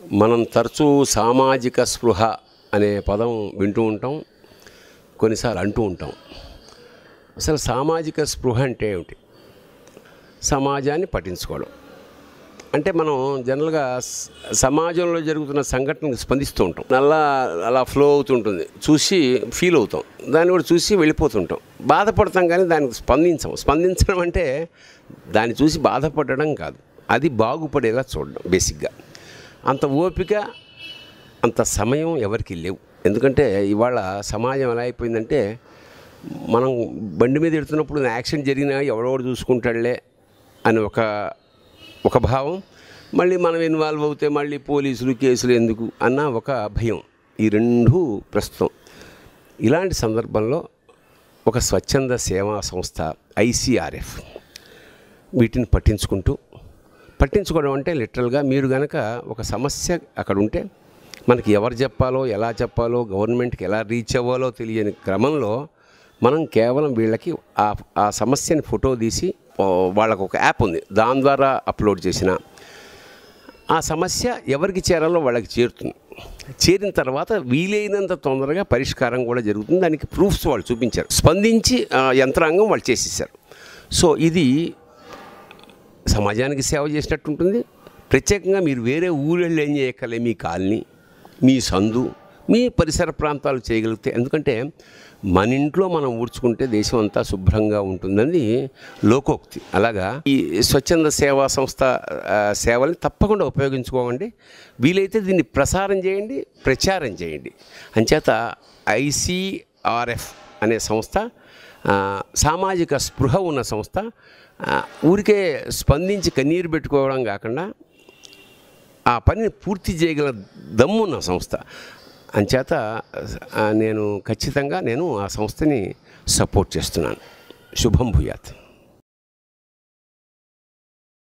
మనం తరచూ సామాజిక స్పృహ అనే పదం వింటూ ఉంటాం, కొన్నిసార్లు అంటూ ఉంటాం. అసలు సామాజిక స్పృహ అంటే ఏమిటి? సమాజాన్ని పట్టించుకోవడం అంటే మనం జనరల్గా సమాజంలో జరుగుతున్న సంఘటనకు స్పందిస్తూ ఉంటాం. అలా ఫ్లో అవుతుంటుంది, చూసి ఫీల్ అవుతాం, దాన్ని కూడా చూసి వెళ్ళిపోతుంటాం, బాధపడతాం, కానీ దానికి స్పందించడం అంటే దాన్ని చూసి బాధపడడం కాదు, అది బాగుపడేలా చూడడం. బేసిక్గా అంత ఓపిక అంత సమయం ఎవరికి లేవు. ఎందుకంటే ఇవాళ సమాజం ఎలా అయిపోయిందంటే, మనం బండి మీద ఎడుతున్నప్పుడు యాక్సిడెంట్ జరిగినా ఎవడోడు చూసుకుంటాడులే అని ఒక భావం, మళ్ళీ మనం ఇన్వాల్వ్ అవుతే మళ్ళీ పోలీసులు కేసులు ఎందుకు అన్న ఒక భయం. ఈ రెండూ ప్రస్తుతం. ఇలాంటి సందర్భంలో ఒక స్వచ్ఛంద సేవా సంస్థ ICRF వీటిని పట్టించుకోవడం అంటే లిటరల్గా మీరు కనుక ఒక సమస్య అక్కడ ఉంటే మనకి ఎవరు చెప్పాలో, ఎలా చెప్పాలో, గవర్నమెంట్కి ఎలా రీచ్ అవ్వాలో తెలియని క్రమంలో మనం కేవలం వీళ్ళకి ఆ సమస్యని ఫోటో తీసి, వాళ్ళకు ఒక యాప్ ఉంది, దాని ద్వారా అప్లోడ్ చేసిన ఆ సమస్య ఎవరికి చేరాలో వాళ్ళకి చేరుతుంది. చేరిన తర్వాత వీలైనంత తొందరగా పరిష్కారం కూడా జరుగుతుంది. దానికి ప్రూఫ్స్ వాళ్ళు చూపించారు, స్పందించి యంత్రాంగం వాళ్ళు చేసేసారు. సో ఇది సమాజానికి సేవ చేసినట్టు ఉంటుంది. ప్రత్యేకంగా మీరు వేరే ఊళ్ళో ఏం చేయక్కర్లే, మీ కాలనీ, మీ సందు, మీ పరిసర ప్రాంతాలు చేయగలిగితే. ఎందుకంటే మన ఇంట్లో మనం ఊడ్చుకుంటే దేశం అంతా శుభ్రంగా ఉంటుందని లోకోక్తి. అలాగా ఈ స్వచ్ఛంద సేవా సంస్థ సేవల్ని తప్పకుండా ఉపయోగించుకోవండి. వీలైతే దీన్ని ప్రచారం చేయండి. అంచేత ICRF అనే సంస్థ సామాజిక స్పృహ ఉన్న సంస్థ. ఊరికే స్పందించి కన్నీరు పెట్టుకోవడం కాకుండా ఆ పనిని పూర్తి చేయగల దమ్మున్న సంస్థ. అంచేత నేను ఖచ్చితంగా ఆ సంస్థని సపోర్ట్ చేస్తున్నాను. శుభం భూయాత్.